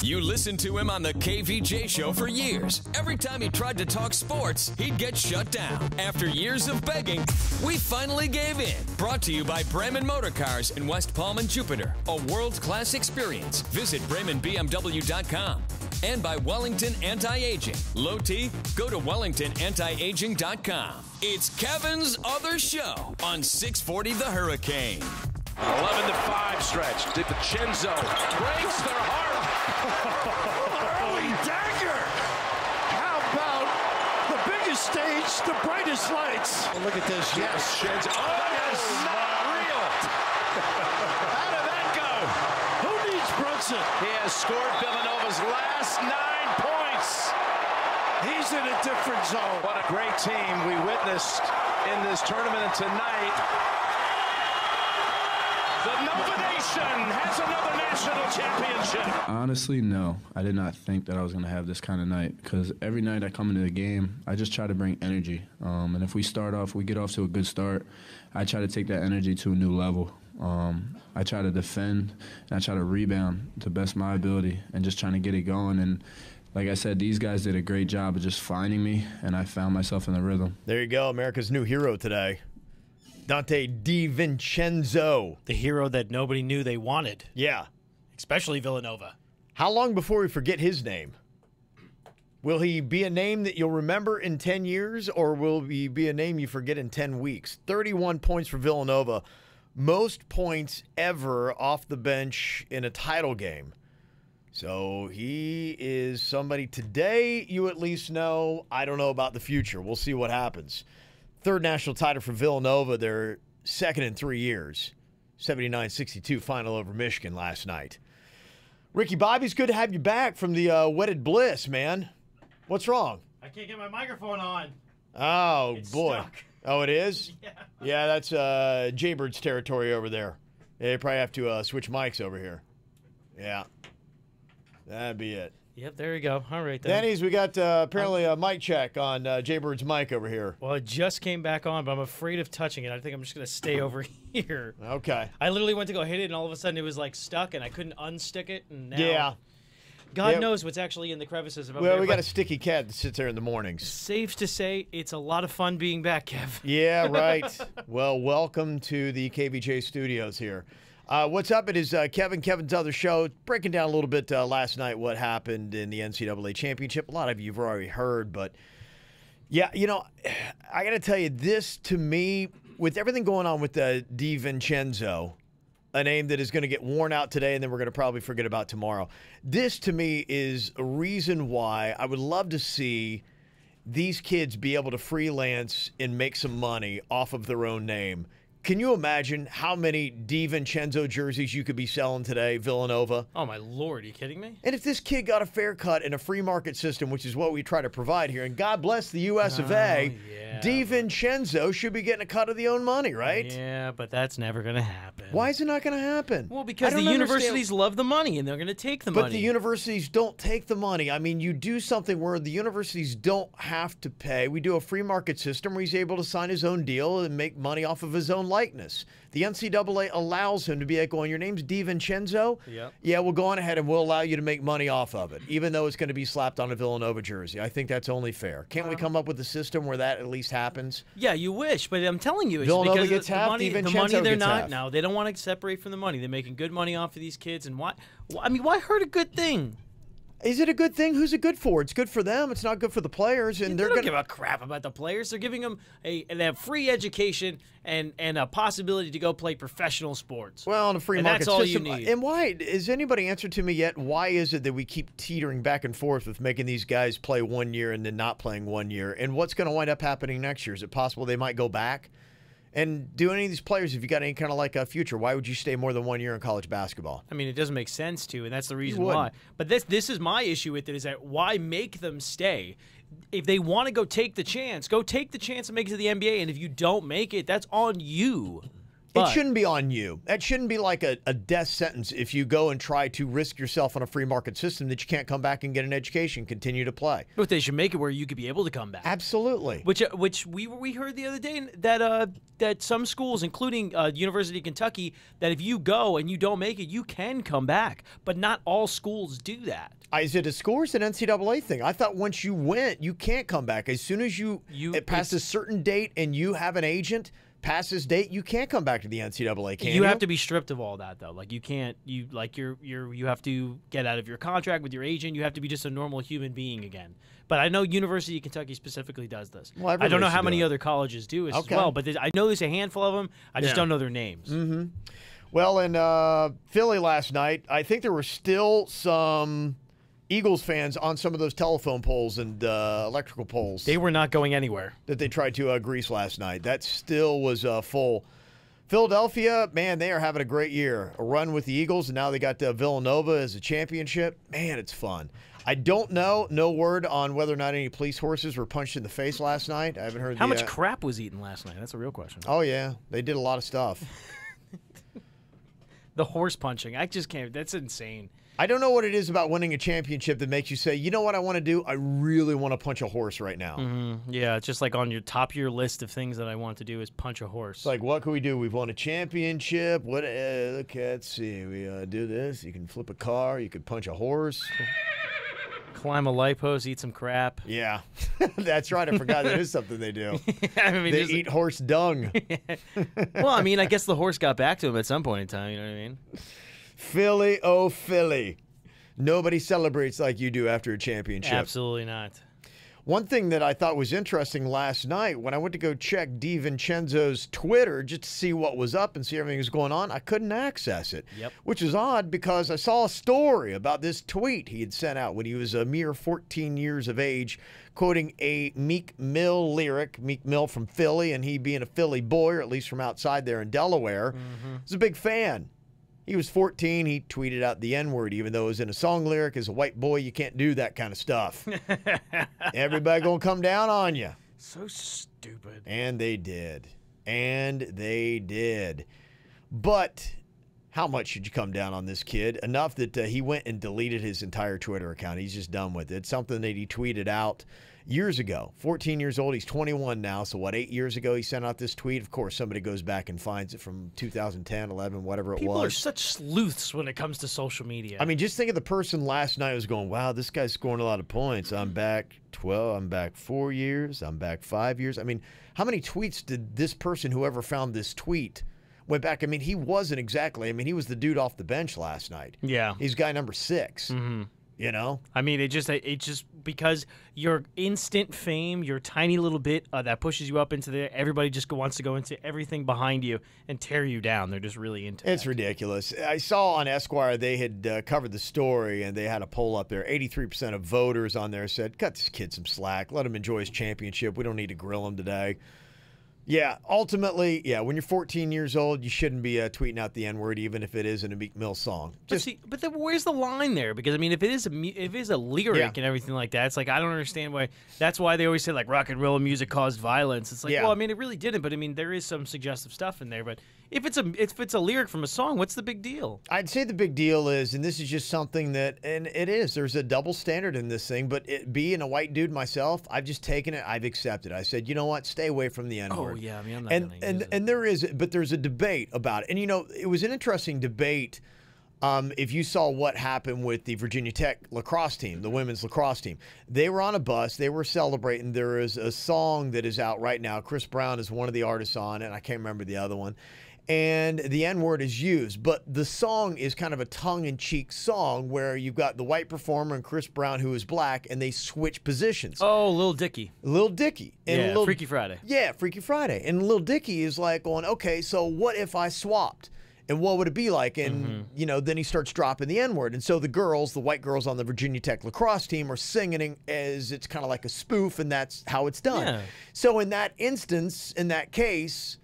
You listened to him on the KVJ show for years. Every time he tried to talk sports, he'd get shut down. After years of begging, we finally gave in. Brought to you by Bremen Motor Cars in West Palm and Jupiter. A world-class experience. Visit BremenBMW.com. And by Wellington Anti-Aging. Low T? Go to WellingtonAntiAging.com. It's Kevin's Other Show on 640 The Hurricane. 11-5 stretch. DiVincenzo breaks their heart. Early dagger. How about the biggest stage, the brightest lights? Oh, look at this. Yes. Vincenzo. Oh, that is not real. How did that go? Who needs Brunson? He has scored Villanova's last 9 points. He's in a different zone. What a great team we witnessed in this tournament. And tonight, the Nova Nation has another national championship. Honestly, no. I did not think that I was going to have this kind of night because every night I come into the game, I just try to bring energy. And if we get off to a good start, I try to take that energy to a new level. I try to defend, and I try to rebound to best my ability and just trying to get it going. And like I said, these guys did a great job of just finding me, and I found myself in the rhythm. There you go, America's new hero today. Dante DiVincenzo. The hero that nobody knew they wanted. Yeah. Especially Villanova. How long before we forget his name? Will he be a name that you'll remember in 10 years, or will he be a name you forget in 10 weeks? 31 points for Villanova. Most points ever off the bench in a title game. So he is somebody today you at least know. I don't know about the future. We'll see what happens. Third national title for Villanova. They're second in 3 years. 79-62 final over Michigan last night. Ricky Bobby's good to have you back from the Wedded Bliss, man. What's wrong? I can't get my microphone on. Oh, It's boy. stuck. Oh, it is? Yeah. Yeah, that's Jaybird's territory over there. They probably have to switch mics over here. Yeah. That'd be it. Yep, there you go. All right, then. Denny's, we got apparently a mic check on Jaybird's mic over here. Well, it just came back on, but I'm afraid of touching it. I think I'm just going to stay over here. Okay. I literally went to go hit it, and all of a sudden it was, like, stuck, and I couldn't unstick it. And now Yeah. God Yeah. knows what's actually in the crevices of Well, there. we got but a sticky cat that sits there in the mornings. safe to say, it's a lot of fun being back, Kev. Yeah, right. Well, welcome to the KVJ studios here. What's up? It is Kevin's Other Show. Breaking down a little bit last night what happened in the NCAA championship. A lot of you have already heard, but yeah, you know, I got to tell you, this to me, with everything going on with DiVincenzo, a name that is going to get worn out today and then we're going to probably forget about tomorrow. This to me is a reason why I would love to see these kids be able to freelance and make some money off of their own name. Can you imagine how many DiVincenzo jerseys you could be selling today, Villanova? Oh, my Lord. Are you kidding me? And if this kid got a fair cut in a free market system, which is what we try to provide here, and God bless the U.S. of A., yeah, DiVincenzo should be getting a cut of the own money, right? Yeah, but that's never going to happen. Why is it not going to happen? Well, I because don't the understand- universities love the money, and they're going to take the But money. the universities don't take the money. I mean, you do something where the universities don't have to pay. We do a free market system where he's able to sign his own deal and make money off of his own likeness. The NCAA allows him to be like, going, your name's DiVincenzo? Yep. Yeah, we'll go on ahead and we'll allow you to make money off of it, even though it's going to be slapped on a Villanova jersey. I think that's only fair. Can't we come up with a system where that at least happens? Yeah, you wish, but I'm telling you, it's Villanova because gets the half, money, DiVincenzo the money they're gets not half. now. They don't want to separate from the money. They're making good money off of these kids, and why? I mean, why hurt a good thing? Is it a good thing? Who's it good for? It's good for them. It's not good for the players, and They they're don't going give a crap about the players. They're giving them they have free education and a possibility to go play professional sports. Well, in a free And market that's all you system. need. And why has anybody answered to me yet? Why is it that we keep teetering back and forth with making these guys play 1 year and then not playing 1 year? And what's going to wind up happening next year? Is it possible they might go back? And do any of these players, if you got any kind of like a future, why would you stay more than 1 year in college basketball? I mean, it doesn't make sense to, and that's the reason wouldn't. why. But this is my issue with it, is that why make them stay? If they want to go take the chance and make it to the NBA, and if you don't make it, that's on you. It shouldn't be on you. That shouldn't be like a death sentence if you go and try to risk yourself on a free market system that you can't come back and get an education, continue to play. But they should make it where you could be able to come back. Absolutely. Which we heard the other day that some schools, including University of Kentucky, that if you go and you don't make it, you can come back. But not all schools do that. Is it a school or is it an NCAA thing? I thought once you went, you can't come back. As soon as it passes a certain date and you have an agent past this date, you can't come back to the NCAA, can you? You have to be stripped of all that, though. Like, you can't, you have to get out of your contract with your agent. You have to be just a normal human being again. But I know University of Kentucky specifically does this. Well, I don't know how many other colleges do it as well, but I know there's a handful of them. I just don't know their names. Mm-hmm. Well, in Philly last night, I think there were still some Eagles fans on some of those telephone poles and electrical poles. They were not going anywhere. That they tried to grease last night. That still was full. Philadelphia, man, they are having a great year. A run with the Eagles, and now they got Villanova as a championship. Man, it's fun. I don't know, no word on whether or not any police horses were punched in the face last night. I haven't heard How much crap was eaten last night? That's a real question. Oh, yeah. They did a lot of stuff. The horse punching. I just can't. That's insane. I don't know what it is about winning a championship that makes you say, you know what I want to do? I really want to punch a horse right now. Mm-hmm. Yeah, it's just like on your top of your list of things that I want to do is punch a horse. It's like, what can we do? We've won a championship. What? Let's see. We do this. You can flip a car. You could punch a horse. Climb a light post, eat some crap. Yeah, that's right. I forgot that is something they do. I mean, they eat horse dung. Well, I mean, I guess the horse got back to him at some point in time. You know what I mean? Philly, oh Philly. Nobody celebrates like you do after a championship. Absolutely not. One thing that I thought was interesting last night, when I went to go check DiVincenzo's Twitter just to see what was up and see everything was going on, I couldn't access it. Yep. Which is odd because I saw a story about this tweet he had sent out when he was a mere 14 years of age, quoting a Meek Mill lyric, Meek Mill from Philly, and he being a Philly boy, or at least from outside there in Delaware, was a big fan. He was 14. He tweeted out the N-word, even though it was in a song lyric. As a white boy, you can't do that kind of stuff. Everybody gonna come down on you. So stupid. And they did. And they did. But how much should you come down on this kid? Enough that he went and deleted his entire Twitter account. He's just done with it. Something that he tweeted out years ago. 14 years old. He's 21 now. So, 8 years ago he sent out this tweet? Of course, somebody goes back and finds it from 2010, 11, whatever it was. People are such sleuths when it comes to social media. I mean, just think of the person last night who was going, wow, this guy's scoring a lot of points. I'm back 12. I'm back 4 years. I'm back 5 years. I mean, how many tweets did this person, whoever found this tweet, went back? I mean, he wasn't exactly. I mean, he was the dude off the bench last night. Yeah. He's guy number 6. Mm-hmm. You know? I mean, it just because your instant fame, your tiny little bit that pushes you up into there, everybody just wants to go into everything behind you and tear you down. They're just really into it. It's ridiculous. I saw on Esquire they had covered the story, and they had a poll up there. 83% of voters on there said, cut this kid some slack. Let him enjoy his championship. We don't need to grill him today. Yeah, ultimately, when you're 14 years old, you shouldn't be tweeting out the N-word, even if it is in a Meek Mill song. But then where's the line there? Because I mean, if it is a lyric and everything like that, it's like I don't understand why. That's why they always say like rock and roll music caused violence. It's like, well, I mean, it really didn't, but I mean, there is some suggestive stuff in there. But if it's a lyric from a song, what's the big deal? I'd say the big deal is, and this is just something that, and it is, there's a double standard in this thing. But being a white dude myself, I've just taken it, I've accepted. I said, you know what, stay away from the N-word. Oh yeah, I mean, I'm not gonna use it. And there's a debate about it. And you know, it was an interesting debate. If you saw what happened with the Virginia Tech lacrosse team, the women's lacrosse team, they were on a bus, they were celebrating. There is a song that is out right now. Chris Brown is one of the artists on it. I can't remember the other one. And the N-word is used, but the song is kind of a tongue-in-cheek song where you've got the white performer and Chris Brown, who is black, and they switch positions. Oh, Lil Dicky. Lil Dicky. And Freaky Friday. Yeah, Freaky Friday. And Lil Dicky is like going, okay, so what if I swapped? And what would it be like? And, you know, then he starts dropping the N-word. And so the girls, the white girls on the Virginia Tech lacrosse team are singing as it's kind of like a spoof, and that's how it's done. Yeah. So in that instance, in that case,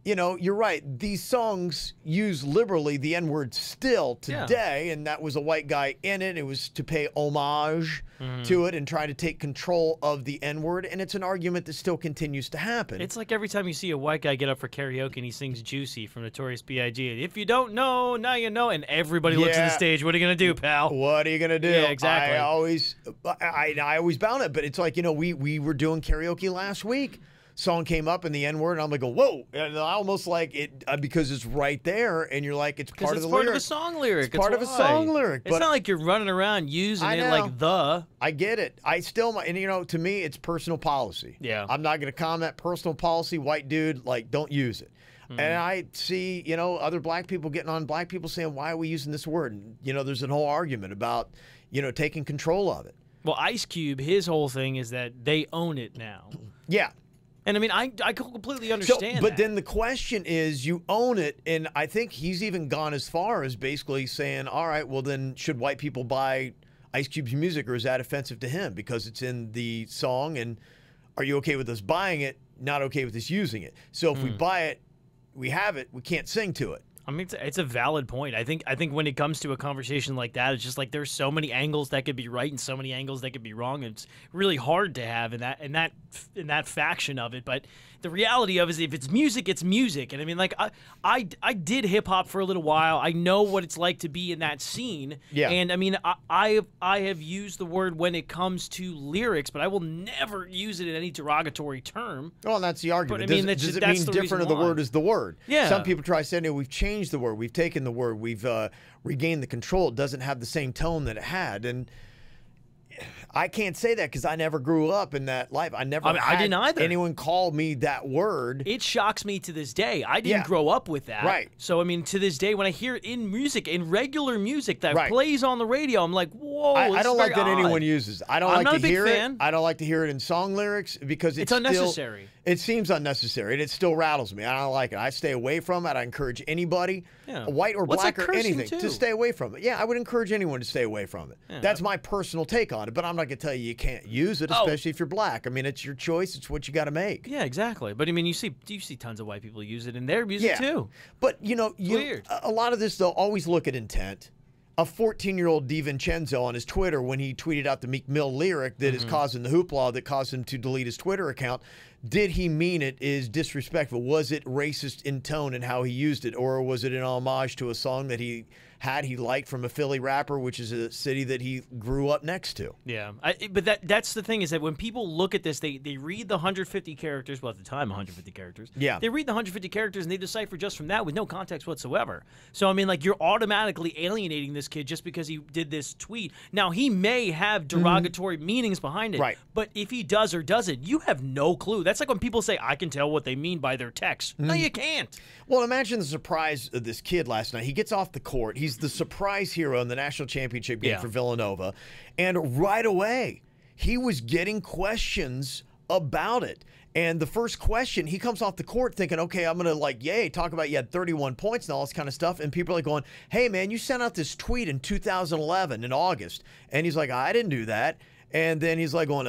you know, you're right. These songs use liberally the N-word still today, and that was a white guy in it. It was to pay homage to it and try to take control of the N-word, and it's an argument that still continues to happen. It's like every time you see a white guy get up for karaoke and he sings Juicy from Notorious B.I.G. If you don't know, now you know, and everybody looks at the stage. What are you going to do, pal? What are you going to do? Yeah, exactly. I always bound it, but it's like, you know, we were doing karaoke last week. Song came up in the N-word, and I'm like, whoa. And I almost like it because it's right there, and you're like, it's part of the lyric. It's part of a song lyric. It's part of a song lyric. It's not like you're running around using it like the. I get it. I still, and you know, to me, it's personal policy. Yeah. I'm not going to comment. Personal policy, white dude, like, don't use it. And I see, you know, other black people getting on black people saying, why are we using this word? And, you know, there's a whole argument about, you know, taking control of it. Well, Ice Cube, his whole thing is that they own it now. Yeah. And I mean, I completely understand But then the question is, you own it, and I think he's even gone as far as basically saying, all right, well then, should white people buy Ice Cube's music, or is that offensive to him because it's in the song, and are you okay with us buying it, not okay with us using it? So if we buy it, we have it, we can't sing to it. I mean, it's a valid point. I think when it comes to a conversation like that, it's just like there's so many angles that could be right and so many angles that could be wrong. And it's really hard to have in that faction of it. But the reality of it is, if it's music, it's music. And I mean, like I did hip hop for a little while. I know what it's like to be in that scene. Yeah. And I mean, I have used the word when it comes to lyrics, but I will never use it in any derogatory term. Well, and that's the argument. But, I mean, does it mean different, or the word is the word? Yeah. Some people try saying, we've changed the word, we've taken the word, we've regained the control. It doesn't have the same tone that it had, and I can't say that because I never grew up in that life. I didn't either. Anyone call me that word. It shocks me to this day. I didn't grow up with that. Right. So, I mean, to this day, when I hear it in music, in regular music that plays on the radio, I'm like, whoa, I don't like that anyone uses it. I don't like to hear it. I don't like to hear it in song lyrics because it's unnecessary. It seems unnecessary, and it still rattles me. I don't like it. I stay away from it. I encourage anybody, white or black or anything, to stay away from it. Yeah, I would encourage anyone to stay away from it. Yeah, that's my personal take on it, but I'm not going to tell you can't use it, especially if you're black. I mean, it's your choice. It's what you got to make. Yeah, exactly. But, I mean, you see tons of white people use it in their music, too. But, you know, a lot of this, though, always look at intent. A 14-year-old DiVincenzo on his Twitter, when he tweeted out the Meek Mill lyric that is causing the hoopla that caused him to delete his Twitter account, did he mean it is disrespectful? Was it racist in tone in how he used it? Or was it an homage to a song that he liked from a Philly rapper, which is a city that he grew up next to? Yeah, but that's the thing, is that when people look at this, they read the 150 characters, well, at the time, 150 characters. Yeah. They read the 150 characters, and they decipher just from that with no context whatsoever. So, I mean, like, you're automatically alienating this kid just because he did this tweet. Now, he may have derogatory meanings behind it. Right. But if he does or doesn't, you have no clue. That's like when people say, I can tell what they mean by their text. No, you can't. Well, imagine the surprise of this kid last night. He gets off the court. He's the surprise hero in the national championship game for Villanova. And right away, he was getting questions about it. And the first question, he comes off the court thinking, okay, I'm going to talk about you had 31 points and all this kind of stuff. And people are like going, hey, man, you sent out this tweet in 2011 in August. And he's like, I didn't do that. And then he's like going,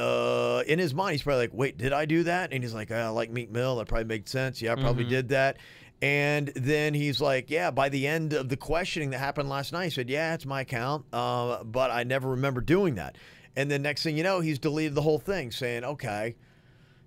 in his mind, he's probably like, wait, did I do that? And he's like, I like Meek Mill. That probably makes sense. Yeah, I probably did that. And then he's like, yeah, by the end of the questioning that happened last night, he said, yeah, it's my account, but I never remember doing that. And then next thing you know, he's deleted the whole thing saying, okay,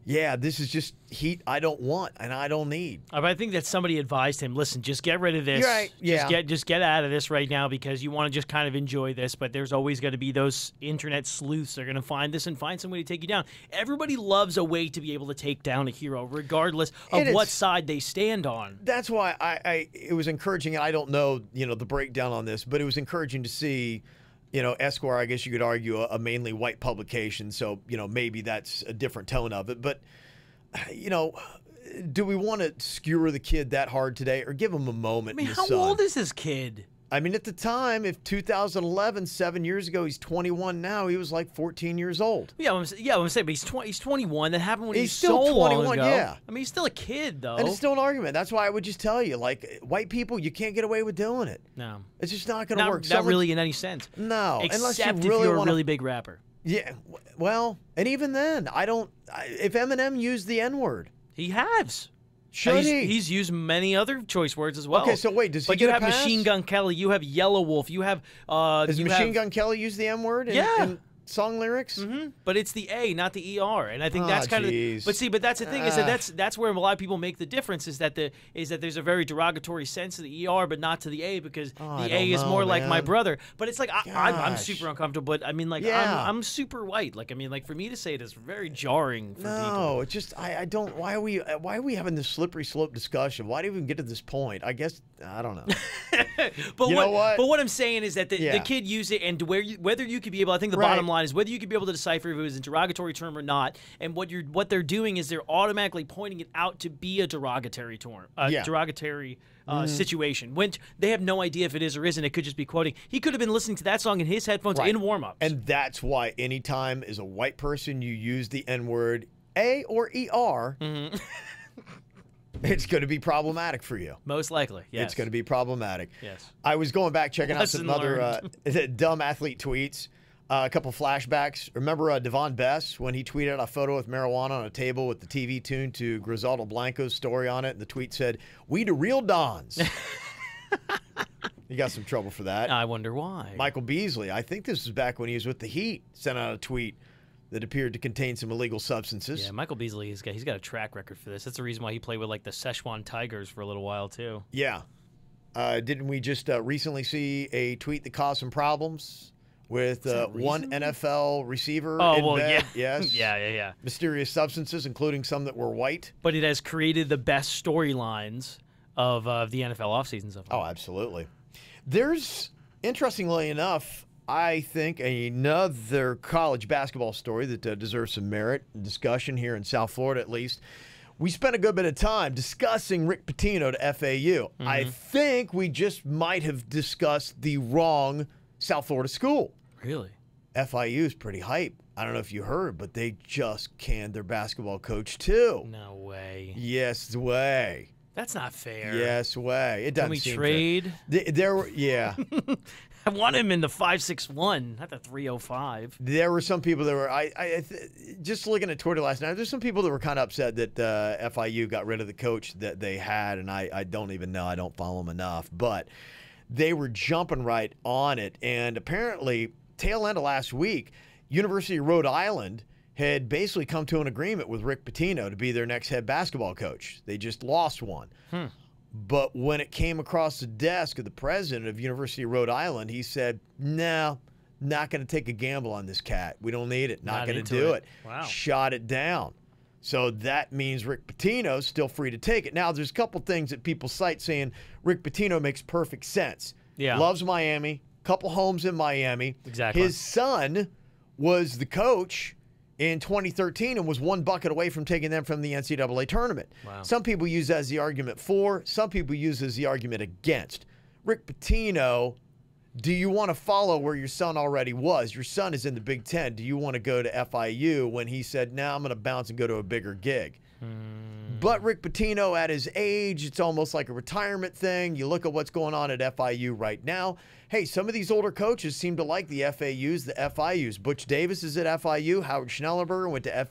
yeah, this is just heat I don't want and I don't need. I think that somebody advised him, listen, just get rid of this. You're right. Yeah. Just get out of this right now because you want to just kind of enjoy this, but there's always going to be those internet sleuths that are going to find this and find some way to take you down. Everybody loves a way to be able to take down a hero, regardless of what side they stand on. That's why it was encouraging, and I don't know, the breakdown on this, but it was encouraging to see Esquire, I guess you could argue, a mainly white publication, so, maybe that's a different tone of it. But, do we want to skewer the kid that hard today or give him a moment? I mean, how old is this kid? I mean, at the time, if 2011, 7 years ago, he's 21 now, he was like 14 years old. Yeah, I'm saying, but he's 21. That happened when he's still so 21, long ago. Yeah. I mean, he's still a kid, though. And it's still an argument. That's why I would just tell you, like, white people, you can't get away with doing it. No. It's just not going to work. Not really in any sense. No. Except if you're a really big rapper. Yeah. Well, and even then, if Eminem used the N-word. He has. Should he? He's used many other choice words as well. Okay, so wait, does he But get you a have pass? Machine Gun Kelly, you have Yellow Wolf, you have Does Machine Gun Kelly use the M-word in song lyrics? Mm-hmm. But it's the A, not the ER, and I think that's kind geez. of. But that's the thing is that's where a lot of people make the difference is that there's a very derogatory sense to the ER, but not to the A because the A is more like my brother. But it's like I'm super uncomfortable. But I mean, like I'm super white. Like I mean, like for me to say it is very jarring for people. No, it's just I don't. Why are we having this slippery slope discussion? Why do we even get to this point? I guess I don't know. But you know what? But what I'm saying is that the kid used it, and whether you could be able. I think the bottom line is whether you could be able to decipher if it was a derogatory term or not. And what they're doing is they're automatically pointing it out to be a derogatory term, derogatory situation. When they have no idea if it is or isn't, it could just be quoting. He could have been listening to that song in his headphones in warm-ups. And that's why anytime as a white person you use the N-word, A or ER. Mm-hmm. It's going to be problematic for you. Most likely, yes. It's going to be problematic. Yes. I was going back, checking out some other dumb athlete tweets. A couple flashbacks. Remember Devon Bess when he tweeted a photo with marijuana on a table with the TV tuned to Griselda Blanco's story on it, and the tweet said, "We the real Dons." He got some trouble for that. I wonder why. Michael Beasley, I think this was back when he was with the Heat, sent out a tweet that appeared to contain some illegal substances. Yeah, Michael Beasley, he's got a track record for this. That's the reason why he played with like the Szechuan Tigers for a little while too. Yeah. Didn't we just recently see a tweet that caused some problems with one NFL receiver in bed? Yeah. Yes. Yeah. Mysterious substances, including some that were white. But it has created the best storylines of the NFL offseason so far. Oh, absolutely. There's, interestingly enough, I think another college basketball story that deserves some merit and discussion here in South Florida, at least. We spent a good bit of time discussing Rick Pitino to FAU. Mm-hmm. I think we just might have discussed the wrong South Florida school. Really? FIU is pretty hype. I don't know if you heard, but they just canned their basketball coach too. No way. Yes way. That's not fair. Yes way. It doesn't Can we seem trade? There were, yeah. I want him in the 5.61, not the 3.05. There were some people that were just looking at Twitter last night. There's some people that were kind of upset that FIU got rid of the coach that they had, and I don't even know. I don't follow them enough, but they were jumping right on it. And apparently, tail end of last week, University of Rhode Island had basically come to an agreement with Rick Pitino to be their next head basketball coach. They just lost one. But when it came across the desk of the president of University of Rhode Island, he said, no, not going to take a gamble on this cat. We don't need it. Not going to do it. Wow. Shot it down. So that means Rick Pitino's still free to take it. Now, there's a couple things that people cite saying Rick Pitino makes perfect sense. Yeah. Loves Miami, couple homes in Miami. Exactly. His son was the coach in 2013 and was one bucket away from taking them from the NCAA tournament. Wow. Some people use that as the argument for, some people use it as the argument against. Rick Pitino, do you want to follow where your son already was? Your son is in the Big Ten. Do you want to go to FIU when he said, I'm going to bounce and go to a bigger gig? But Rick Pitino, at his age, it's almost like a retirement thing. You look at what's going on at FIU right now. Hey, some of these older coaches seem to like the FAUs, the FIUs. Butch Davis is at FIU. Howard Schnellenberger went to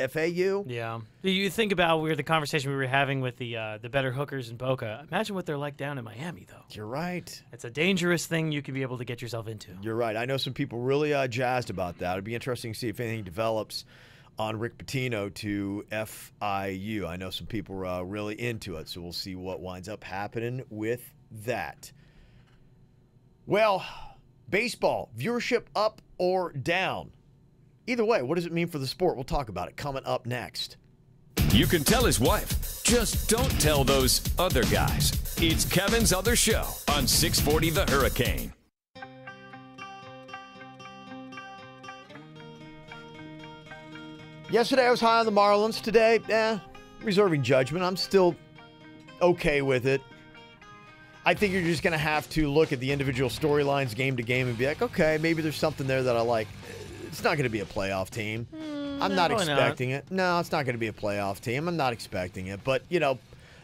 FAU. Yeah. You think about the conversation we were having with the better hookers in Boca. Imagine what they're like down in Miami, though. You're right. It's a dangerous thing you can be able to get yourself into. You're right. I know some people really jazzed about that. It'd be interesting to see if anything develops on Rick Pitino to FIU. I know some people are really into it, so we'll see what winds up happening with that. Well, baseball, viewership up or down? Either way, what does it mean for the sport? We'll talk about it coming up next. You can tell his wife, just don't tell those other guys. It's Kevin's Other Show on 640 The Hurricane. Yesterday I was high on the Marlins. Today, reserving judgment. I'm still okay with it. I think you're just going to have to look at the individual storylines game to game and be like, okay, maybe there's something there that I like. It's not going to be a playoff team. I'm not expecting it. No, it's not going to be a playoff team. I'm not expecting it. But,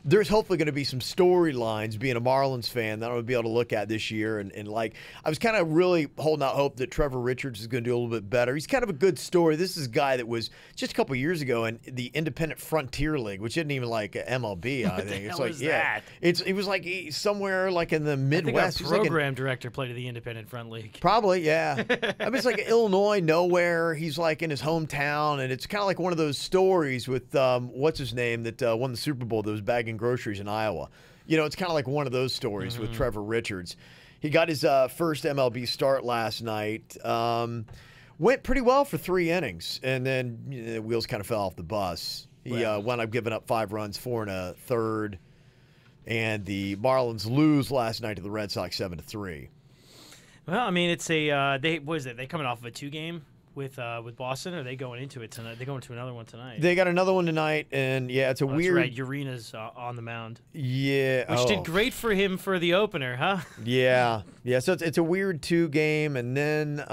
there's hopefully going to be some storylines being a Marlins fan that I would be able to look at this year. And like, I was kind of really holding out hope that Trevor Richards is going to do a little bit better. He's kind of a good story. This is a guy that was just a couple years ago in the Independent Frontier League, which isn't even like MLB, I think. What the hell is that? It was like somewhere like in the Midwest. I think our program director played in the Independent Front League. Probably, yeah. I mean, it's like Illinois, nowhere. He's like in his hometown, and it's kind of like one of those stories with what's his name that won the Super Bowl that was bagging groceries in Iowa. You know, it's kind of like one of those stories with Trevor Richards. He got his first MLB start last night. Went pretty well for 3 innings, and then the wheels kind of fell off the bus. He wound up giving up 5 runs, 4 1/3, and the Marlins lose last night to the Red Sox 7-3. Well, I mean, it's a they coming off of a 2-game with Boston, or are they going into it tonight? They going to another one tonight. They got another one tonight, and yeah, it's a weird. That's right, Urena's on the mound. Yeah, which did great for him for the opener, huh? Yeah. So it's a weird 2-game, and then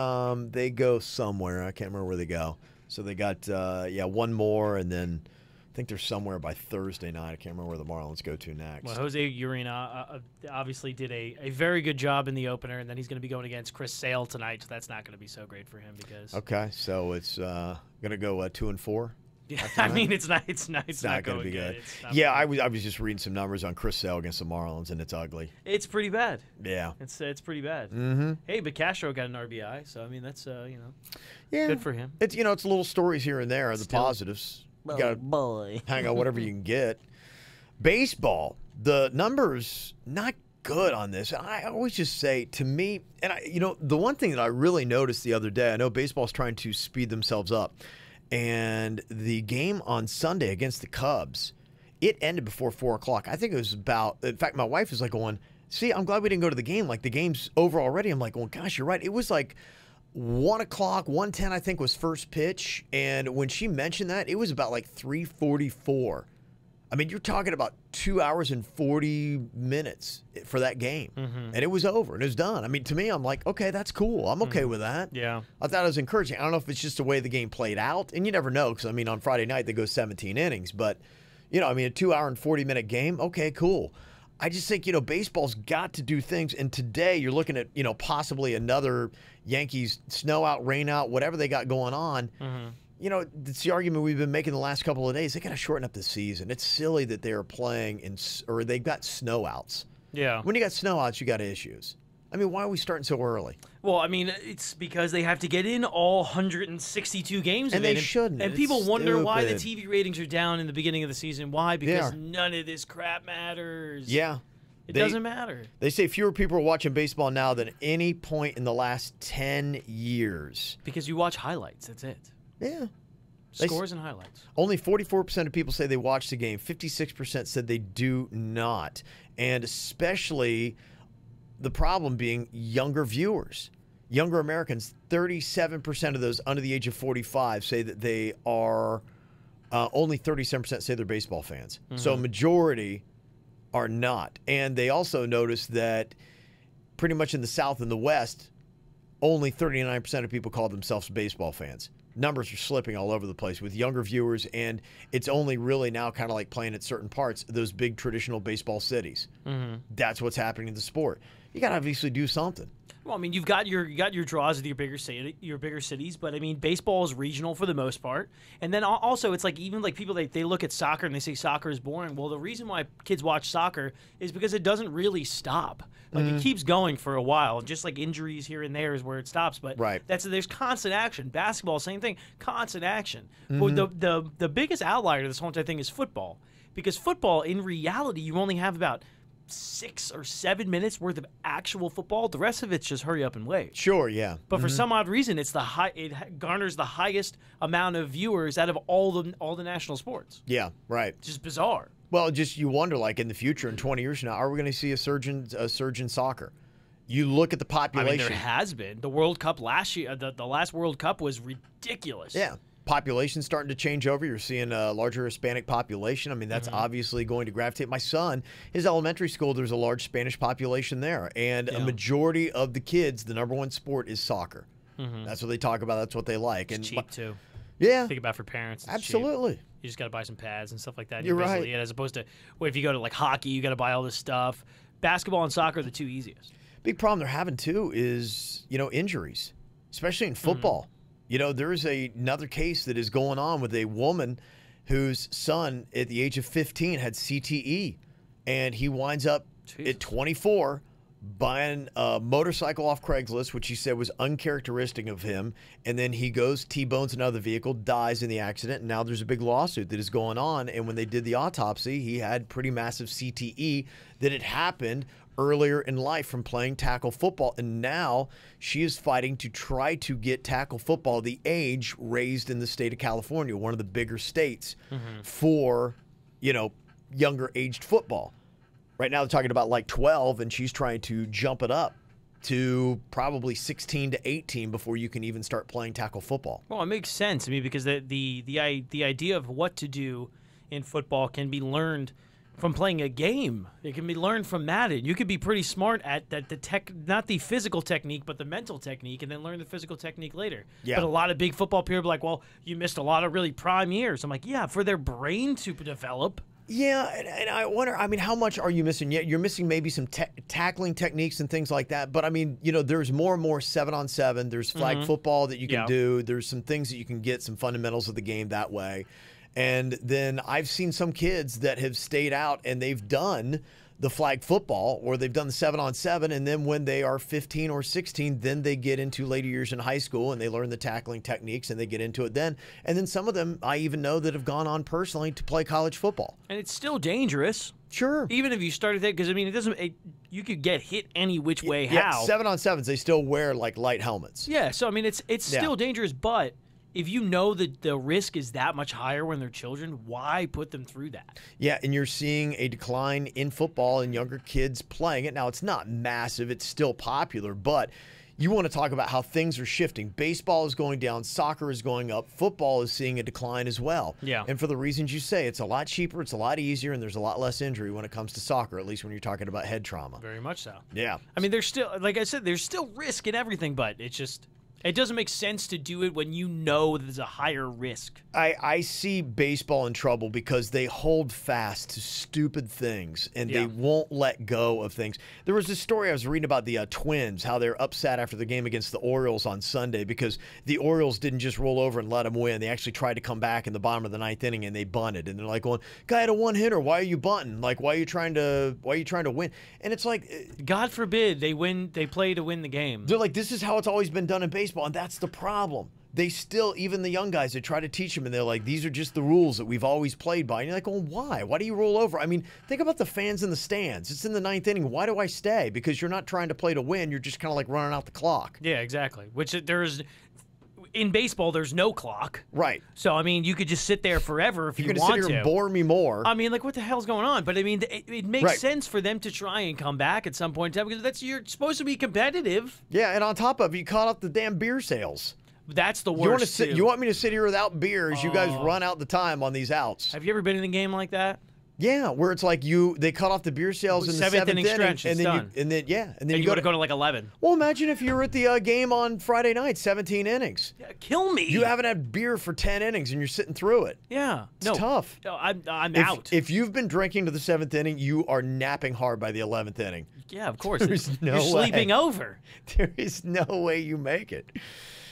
they go somewhere. I can't remember where they go. So they got one more, and then I think they're somewhere by Thursday night. I can't remember where the Marlins go to next. Well, Jose Urena obviously did a very good job in the opener, and then he's going to be going against Chris Sale tonight, so that's not going to be so great for him because. Okay, so it's going to go 2-4. Yeah, I mean it's not going to be good. Yeah, I was just reading some numbers on Chris Sale against the Marlins, and it's ugly. It's pretty bad. Yeah, it's pretty bad. Mm-hmm. Hey, but Castro got an RBI, so I mean that's yeah, good for him. It's it's little stories here and there, the positives. You gotta hang on whatever you can get. Baseball, the numbers not good on this. I always just say, to me, and the one thing that I really noticed the other day, I know baseball's trying to speed themselves up, and the game on Sunday against the Cubs, it ended before 4 o'clock. I think it was about. In fact, my wife was like going, "See, I'm glad we didn't go to the game. Like the game's over already." I'm like, "Well, gosh, you're right." It was like 1 o'clock, 1:10, I think, was first pitch. And when she mentioned that, it was about like 3:44. I mean, you're talking about 2 hours and 40 minutes for that game. And it was over and it was done. I mean, to me, I'm like, okay, that's cool. I'm okay with that. Yeah. I thought it was encouraging. I don't know if it's just the way the game played out. And you never know because, I mean, on Friday night, they go 17 innings. But, I mean, a 2 hour and 40-minute game, okay, cool. I just think, baseball's got to do things. And today you're looking at, possibly another Yankees snow out, rain out, whatever they got going on. It's the argument we've been making the last couple of days. They got to shorten up the season. It's silly that they are playing or they've got snow outs. Yeah. When you got snow outs, you got issues. I mean, why are we starting so early? Well, I mean, it's because they have to get in all 162 games. And they shouldn't. And people wonder why the TV ratings are down in the beginning of the season. Why? Because none of this crap matters. Yeah. It doesn't matter. They say fewer people are watching baseball now than any point in the last 10 years. Because you watch highlights. That's it. Yeah. Scores and highlights. Only 44% of people say they watch the game. 56% said they do not. And especially the problem being younger viewers. Younger Americans, 37% of those under the age of 45 say that they are, only 37% say they're baseball fans. So a majority are not. And they also noticed that pretty much in the South and the West, only 39% of people call themselves baseball fans. Numbers are slipping all over the place with younger viewers, and it's only really now kind of like playing at certain parts of those big traditional baseball cities. That's what's happening in the sport. You got to obviously do something. Well, I mean, you got your draws with your bigger cities, but I mean, baseball is regional for the most part. And then also, it's like even like people they look at soccer and they say soccer is boring. Well, the reason why kids watch soccer is because it doesn't really stop. Like it keeps going for a while. Just like injuries here and there is where it stops. But there's constant action. Basketball, same thing, constant action. But the biggest outlier to this whole entire thing is football, because football in reality you only have about 6 or 7 minutes worth of actual football. The rest of it's just hurry up and wait. Sure, yeah. But for some odd reason, it garners the highest amount of viewers out of all the national sports. Yeah, right. It's just bizarre. Well, just you wonder, like in the future, in 20 years from now, are we going to see a surge in soccer? You look at the population. I mean, there has been. The World Cup last year, the last World Cup was ridiculous. Yeah. Population starting to change over. You're seeing a larger Hispanic population. I mean, that's obviously going to gravitate. My son, his elementary school, there's a large Spanish population there. And a majority of the kids, the number one sport is soccer. That's what they talk about. That's what they like. It's cheap, too. Yeah. Think about for parents. Absolutely. Cheap. You just got to buy some pads and stuff like that. You're right. As opposed to, well, if you go to like hockey, you got to buy all this stuff. Basketball and soccer are the two easiest. Big problem they're having too is, injuries, especially in football. There's another case that is going on with a woman whose son at the age of 15 had CTE, and he winds up at 24 buying a motorcycle off Craigslist, which he said was uncharacteristic of him, and then he goes, T-bones another vehicle, dies in the accident, and now there's a big lawsuit that is going on, and when they did the autopsy, he had pretty massive CTE that had happened earlier in life from playing tackle football, and now she is fighting to try to get tackle football the age raised in the state of California, one of the bigger states for, younger aged football. Right now they're talking about like 12, and she's trying to jump it up to probably 16 to 18 before you can even start playing tackle football. Well, it makes sense to me because the idea of what to do in football can be learned from playing a game. It can be learned from Madden. You could be pretty smart at not the physical technique, but the mental technique, and then learn the physical technique later. Yeah. But a lot of big football people are like, well, you missed a lot of really prime years. I'm like, yeah, for their brain to develop. Yeah, and I wonder, how much are you missing? Yeah, you're missing maybe some tackling techniques and things like that. But, there's more and more 7-on-7. There's flag football that you can do. There's some things that you can get, some fundamentals of the game that way. And then I've seen some kids that have stayed out and they've done the flag football or they've done the 7-on-7, and then when they are 15 or 16, then they get into later years in high school and they learn the tackling techniques and they get into it then. And then some of them I even know that have gone on personally to play college football. And it's still dangerous. Sure. Even if you started that, because, you could get hit any which way. Yeah, how? 7-on-7s, they still wear like light helmets. Yeah, so it's still dangerous, but if you know that the risk is that much higher when they're children, why put them through that? Yeah, and you're seeing a decline in football and younger kids playing it. Now, it's not massive. It's still popular, but you want to talk about how things are shifting. Baseball is going down. Soccer is going up. Football is seeing a decline as well. Yeah. And for the reasons you say, it's a lot cheaper, it's a lot easier, and there's a lot less injury when it comes to soccer, at least when you're talking about head trauma. Very much so. Yeah. There's still, like I said, there's still risk in everything, but it's just... It doesn't make sense to do it when you know there's a higher risk. I see baseball in trouble because they hold fast to stupid things and they won't let go of things. There was this story I was reading about the Twins, how they're upset after the game against the Orioles on Sunday because the Orioles didn't just roll over and let them win. They actually tried to come back in the bottom of the ninth inning and they bunted. And they're like going, guy had a one-hitter. Why are you bunting? Like, why are you trying to win? And it's like, God forbid they play to win the game. They're like, this is how it's always been done in baseball. And that's the problem. They still, even the young guys, they try to teach them, and they're like, these are just the rules that we've always played by. And you're like, well, why? Why do you roll over? Think about the fans in the stands. It's in the ninth inning. Why do I stay? Because you're not trying to play to win. You're just kind of like running out the clock. Yeah, exactly. In baseball, there's no clock. Right. So, you could just sit there forever if you want to. You're going to sit here and bore me more. What the hell's going on? But, it makes sense for them to try and come back at some point in time because you're supposed to be competitive. Yeah, and on top of it, you caught up the damn beer sales. That's the worst. You want me to sit here without beer as you guys run out the time on these outs. Have you ever been in a game like that? Yeah, where it's like they cut off the beer sales in the seventh inning stretch, and then you got to go to like 11. Well, imagine if you were at the game on Friday night, 17 innings. Yeah, kill me. You haven't had beer for 10 innings and you're sitting through it. Yeah, it's tough. No, I'm out. If you've been drinking to the 7th inning, you are napping hard by the 11th inning. Yeah, of course. You're sleeping over. There is no way you make it.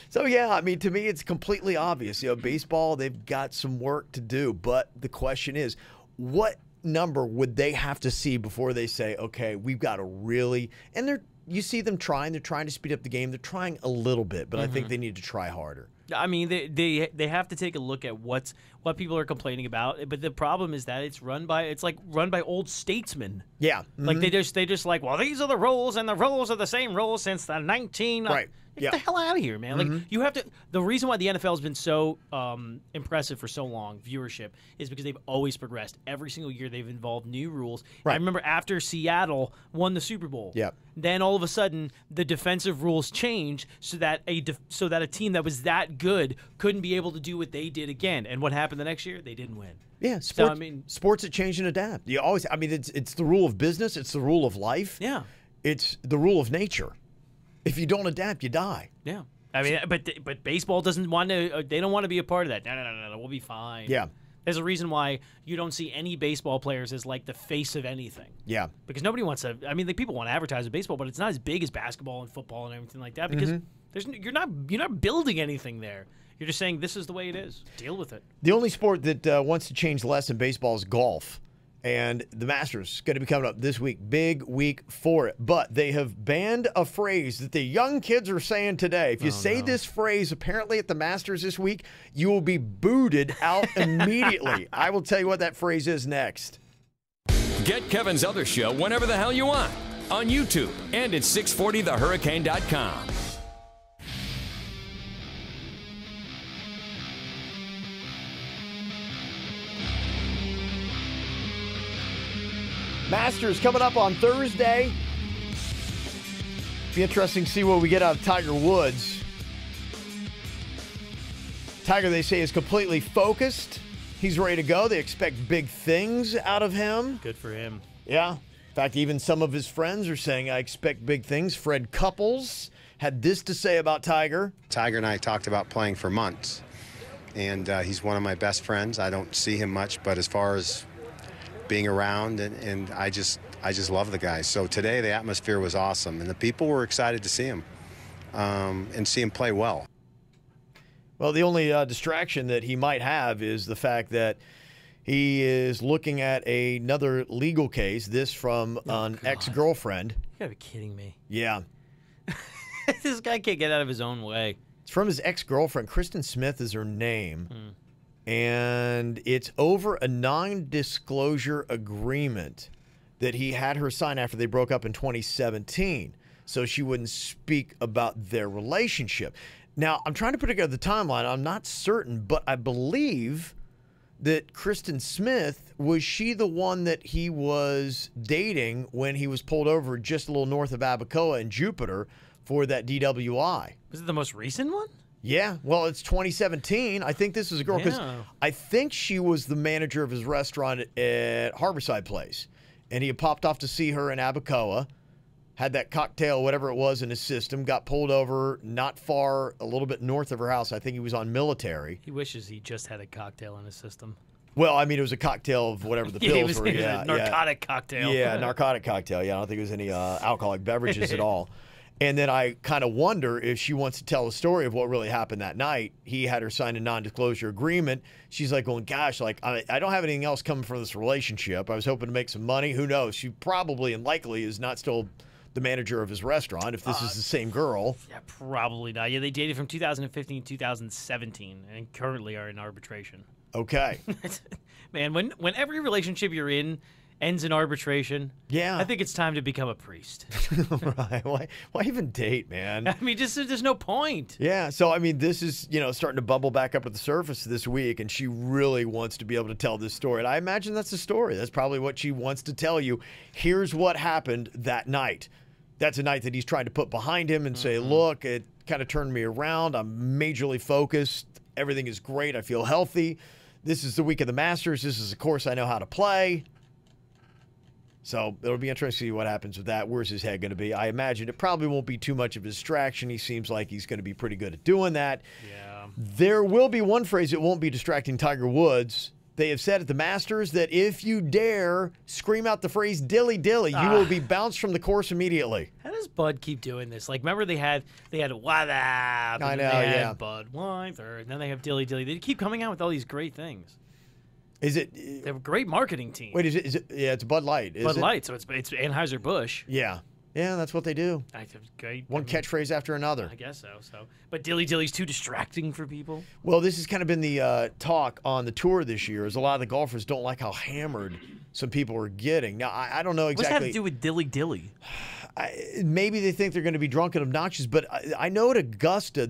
So, yeah, to me, it's completely obvious. Baseball, they've got some work to do. But the question is, what number would they have to see before they say, okay, we've got to really – and you see them trying. They're trying to speed up the game. They're trying a little bit, but I think they need to try harder. They have to take a look at what people are complaining about. But the problem is that it's run by old statesmen. Yeah. Mm-hmm. Like they just like, well, these are the rules, and the rules are the same rules since the 19. Right. Get the hell out of here, man. Like you have to. The reason why the NFL has been so impressive for so long, viewership, is because they've always progressed. Every single year, they've involved new rules. Right. I remember after Seattle won the Super Bowl. Yeah. Then all of a sudden, the defensive rules changed so that a team that was that good couldn't be able to do what they did again. And what happened the next year? They didn't win. Yeah, sports that change and adapt. You always. It's the rule of business. It's the rule of life. Yeah. It's the rule of nature. If you don't adapt, you die. Yeah. But baseball doesn't want to. They don't want to be a part of that. No. We'll be fine. Yeah. There's a reason why you don't see any baseball players as like the face of anything. Yeah. Because nobody wants to. I mean, like, people want to advertise with baseball, but it's not as big as basketball and football and everything like that. Because you're not building anything there. You're just saying this is the way it is. Deal with it. The only sport that wants to change less in baseball is golf. And the Masters is going to be coming up this week. Big week for it. But they have banned a phrase that the young kids are saying today. If you say this phrase apparently at the Masters this week, you will be booted out immediately. I will tell you what that phrase is next. Get Kevin's other show whenever the hell you want on YouTube and at 640thehurricane.com. Masters coming up on Thursday. Be interesting to see what we get out of Tiger Woods. Tiger, they say, is completely focused. He's ready to go. They expect big things out of him. Good for him. Yeah. In fact, even some of his friends are saying, I expect big things. Fred Couples had this to say about Tiger. Tiger and I talked about playing for months, and he's one of my best friends. I don't see him much, but as far as being around, and I just love the guy. So today the atmosphere was awesome, and the people were excited to see him and see him play well. Well, the only distraction that he might have is the fact that he is looking at another legal case, this from an ex-girlfriend. You gotta be kidding me. Yeah. This guy can't get out of his own way. It's from his ex-girlfriend. Kristen Smith is her name. And it's over a non-disclosure agreement that he had her sign after they broke up in 2017, so she wouldn't speak about their relationship. Now, I'm trying to put together the timeline. I'm not certain, but I believe that Kristen Smith, was she the one that he was dating when he was pulled over just a little north of Abacoa in Jupiter for that DWI? Was it the most recent one? Yeah, well, it's 2017. I think this is a girl because I think she was the manager of his restaurant at Harborside Place. And he had popped off to see her in Abacoa, had that cocktail, whatever it was, in his system, got pulled over not far, a little bit north of her house. I think he was on Military. He wishes he just had a cocktail in his system. Well, I mean, it was a cocktail of whatever the pills were. Yeah, narcotic cocktail. Yeah, narcotic cocktail. Yeah, I don't think it was any alcoholic beverages at all. And then I kind of wonder if she wants to tell the story of what really happened that night. He had her sign a non-disclosure agreement. She's like going, gosh, like I don't have anything else coming from this relationship. I was hoping to make some money. Who knows? She probably and likely is not still the manager of his restaurant if this is the same girl. Yeah, probably not. Yeah, they dated from 2015 to 2017 and currently are in arbitration. Okay. Man, when every relationship you're in ends in arbitration, yeah, I think it's time to become a priest. Right. Why even date, man? I mean, just there's no point. Yeah. So, I mean, this is, starting to bubble back up at the surface this week, and she really wants to be able to tell this story. And I imagine that's the story. That's probably what she wants to tell you. Here's what happened that night. That's a night that he's trying to put behind him and say, look, it kind of turned me around. I'm majorly focused. Everything is great. I feel healthy. This is the week of the Masters. This is a course I know how to play. So it'll be interesting to see what happens with that. Where's his head going to be? I imagine it probably won't be too much of a distraction. He seems like he's going to be pretty good at doing that. Yeah. There will be one phrase that won't be distracting Tiger Woods. They have said at the Masters that if you dare scream out the phrase dilly dilly, you will be bounced from the course immediately. How does Bud keep doing this? Like, remember they had what up? I know, they yeah. had Budweiser, and then they have dilly dilly. They keep coming out with all these great things. Is it? They have a great marketing team. Wait, is it? Yeah, it's Bud Light. Bud Light, so it's Anheuser-Busch. Yeah. Yeah, that's what they do. Great. One catchphrase after another. I guess so. But dilly dilly's too distracting for people. Well, this has kind of been the talk on the tour this year, is a lot of the golfers don't like how hammered some people are getting. Now, I don't know exactly. What's that have to do with dilly dilly? Maybe they think they're going to be drunk and obnoxious, but I know at Augusta,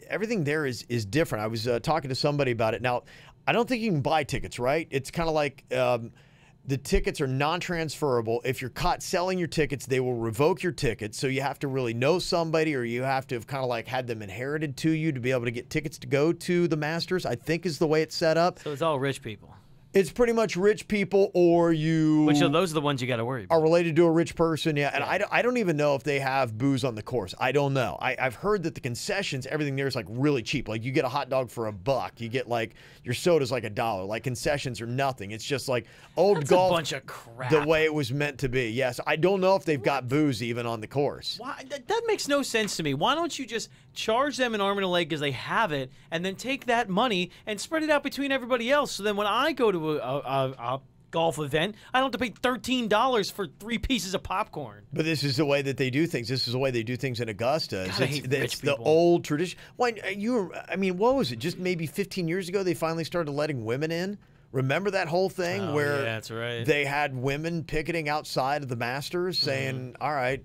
everything there is different. I was talking to somebody about it. Now, I don't think you can buy tickets, right? It's kind of like the tickets are non-transferable. If you're caught selling your tickets, they will revoke your tickets. So you have to really know somebody, or you have to have kind of like had them inherited to you to be able to get tickets to go to the Masters, I think is the way it's set up. So it's all rich people. It's pretty much rich people, or you. Which are those are the ones you got to worry about. Are related to a rich person, yeah. And I don't even know if they have booze on the course. I don't know. I've heard that the concessions, everything there is like really cheap. Like you get a hot dog for $1. You get like your soda's like $1. Like concessions are nothing. It's just like old golf. A bunch of crap. The way it was meant to be. Yes, I don't know if they've got booze even on the course. Why? That makes no sense to me. Why don't you just charge them an arm and a leg because they have it, and then take that money and spread it out between everybody else? So then when I go to a golf event, I don't have to pay $13 for 3 pieces of popcorn. But this is the way that they do things. This is the way they do things in Augusta. God, I hate rich it's the people. old tradition. Why what was it? Just maybe 15 years ago, they finally started letting women in. Remember that whole thing where yeah, that's right. They had women picketing outside of the Masters saying, all right,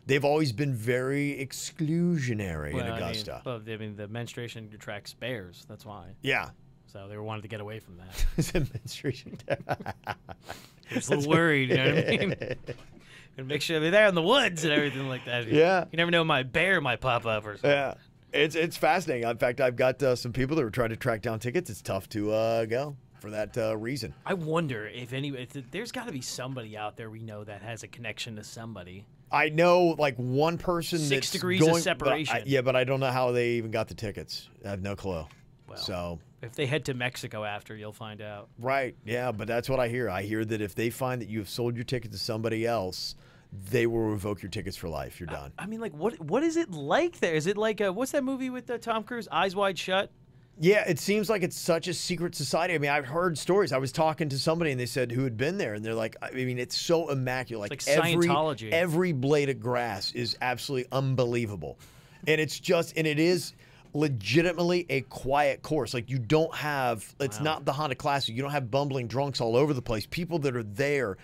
they've always been very exclusionary in Augusta. I mean, the menstruation attracts bears. That's why. Yeah. So they wanted to get away from that. It's a menstruation. I was a little worried, you know what I mean? And make sure they're there in the woods and everything like that. Yeah. You never know, my bear might pop up or something. Yeah. It's fascinating. In fact, I've got some people that were trying to track down tickets. It's tough to go for that reason. I wonder if there's got to be somebody out there we know that has a connection to somebody. I know like one person 6 that's degrees going, of separation. But I don't know how they even got the tickets. I have no clue. Well, so if they head to Mexico after, you'll find out. Right. Yeah, but that's what I hear. I hear that if they find that you have sold your ticket to somebody else, they will revoke your tickets for life. You're done. I mean, like, what is it like there? Is it like what's that movie with Tom Cruise, Eyes Wide Shut? Yeah, it seems like it's such a secret society. I mean, I've heard stories. I was talking to somebody, and they said who had been there, and they're like, I mean, it's so immaculate. It's like Scientology. Every blade of grass is absolutely unbelievable, and it is legitimately a quiet course. Like you don't have, it's not the Honda Classic. You don't have bumbling drunks all over the place. People that are there,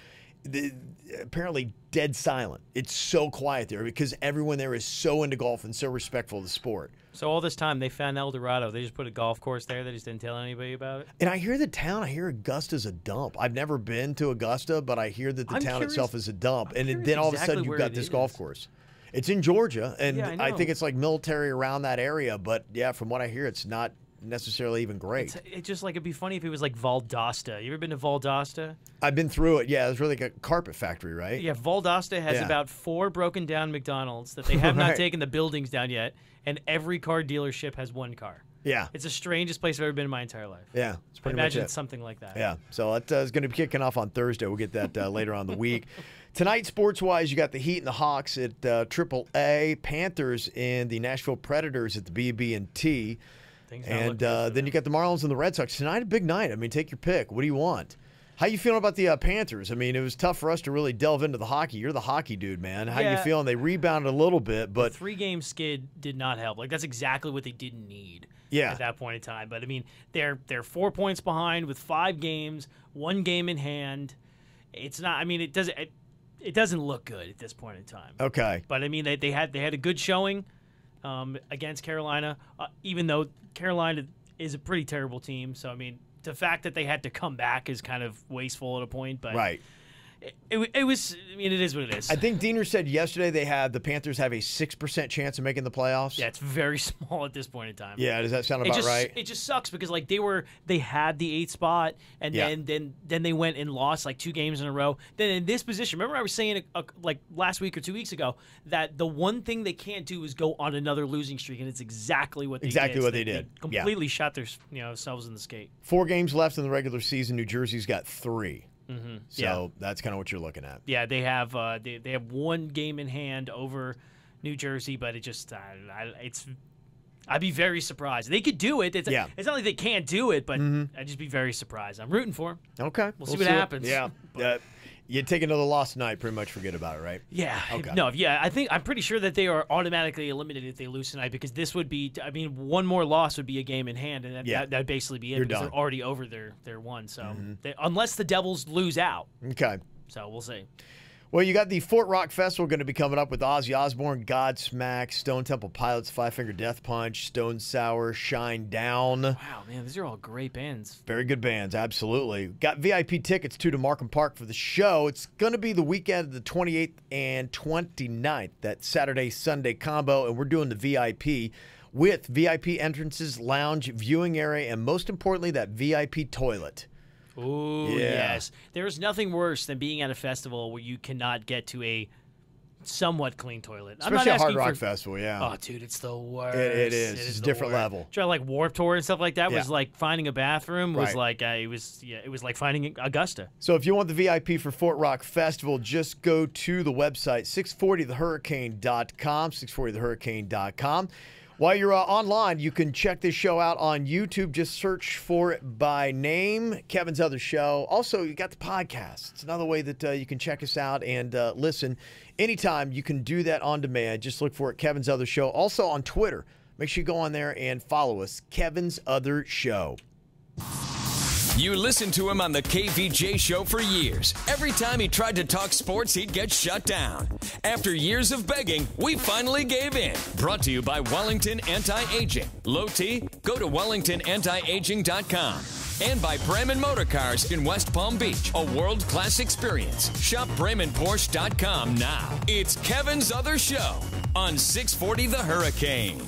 apparently dead silent. It's so quiet there because everyone there is so into golf and so respectful of the sport. So all this time they found El Dorado. They just put a golf course there. They just didn't tell anybody about it. And I hear I hear Augusta's a dump. I've never been to Augusta, but I hear that the town itself is a dump. And then all of a sudden you've got this golf course. It's in Georgia, and I think it's like military around that area. But yeah, from what I hear, it's not necessarily even great. It's just like it'd be funny if it was like Valdosta. You ever been to Valdosta? I've been through it. Yeah, it's really like a carpet factory, right? Yeah, Valdosta has about 4 broken down McDonald's that they have not taken the buildings down yet, and every car dealership has 1 car. Yeah. It's the strangest place I've ever been in my entire life. Yeah. It's pretty much it's something like that. Yeah. So that is going to be kicking off on Thursday. We'll get that later on in the week. Tonight, sports-wise, you got the Heat and the Hawks at Triple-A, Panthers and the Nashville Predators at the BB&T. And then you got the Marlins and the Red Sox. Tonight, a big night. I mean, take your pick. What do you want? How you feeling about the Panthers? I mean, it was tough for us to really delve into the hockey. You're the hockey dude, man. How you feeling? They rebounded a little bit, but... The 3-game skid did not help. Like, that's exactly what they didn't need at that point in time. But, I mean, they're 4 points behind with 5 games, 1 game in hand. It's not... I mean, it doesn't look good at this point in time. Okay. But, I mean, they had a good showing against Carolina, even though Carolina is a pretty terrible team. So, I mean, the fact that they had to come back is kind of wasteful at a point. But right. It was, I mean, it is what it is. I think Diener said yesterday the Panthers have a 6% chance of making the playoffs. Yeah, it's very small at this point in time. Yeah, does that sound about right? It just sucks because like they had the 8th spot and then they went and lost like 2 games in a row. Then in this position, remember I was saying like last week or 2 weeks ago that the one thing they can't do is go on another losing streak, and it's exactly what they did. They completely shot their themselves in the skate. 4 games left in the regular season. New Jersey's got 3. Mm-hmm. So that's kind of what you're looking at. Yeah, they have 1 game in hand over New Jersey, but it just I'd be very surprised. They could do it. It's not like they can't do it, but I'd just be very surprised. I'm rooting for them. Okay, we'll see what happens. Yeah, you take another loss tonight, pretty much forget about it, right? Yeah. Okay. No. Yeah. I'm pretty sure that they are automatically eliminated if they lose tonight because this would be. I mean, 1 more loss would be a game in hand, and that'd basically be it. You're because done. They're already over their one. So unless the Devils lose out. Okay. So we'll see. Well, you got the Fort Rock Festival going to be coming up with Ozzy Osbourne, Godsmack, Stone Temple Pilots, Five Finger Death Punch, Stone Sour, Shine Down. Wow, man, these are all great bands. Very good bands, absolutely. Got VIP tickets, too, to Markham Park for the show. It's going to be the weekend of the 28th and 29th, that Saturday-Sunday combo, and we're doing the VIP with VIP entrances, lounge, viewing area, and most importantly, that VIP toilet. Ooh, yes. There's nothing worse than being at a festival where you cannot get to a somewhat clean toilet. Especially a Hard Rock Festival, yeah. Oh, dude, it's the worst. It is. It's a different level. Try like Warped Tour and stuff like that was like finding a bathroom was like it was like finding Augusta. So if you want the VIP for Fort Rock Festival, just go to the website 640thehurricane.com, 640thehurricane.com. While you're online, you can check this show out on YouTube. Just search for it by name, Kevin's Other Show. Also, you got the podcast. It's another way that you can check us out and listen. Anytime you can do that on demand. Just look for it, Kevin's Other Show. Also on Twitter. Make sure you go on there and follow us, Kevin's Other Show. You listened to him on the KVJ show for years. Every time he tried to talk sports, he'd get shut down. After years of begging, we finally gave in. Brought to you by Wellington Anti-Aging. Low T? Go to WellingtonAntiAging.com. And by Bremen Motor Cars in West Palm Beach. A world-class experience. Shop BremenPorsche.com now. It's Kevin's Other Show on 640 The Hurricane.